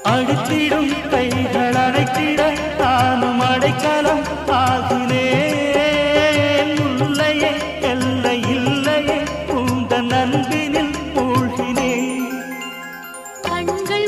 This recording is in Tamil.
அழுத்திடும் கைகள் அழைத்திட நானும் அடைக்கலம் ஆகினேன். உள்ளையே எல்லை இல்லையே உந்த நண்பினில் மூழ்கினேன். கண்கள்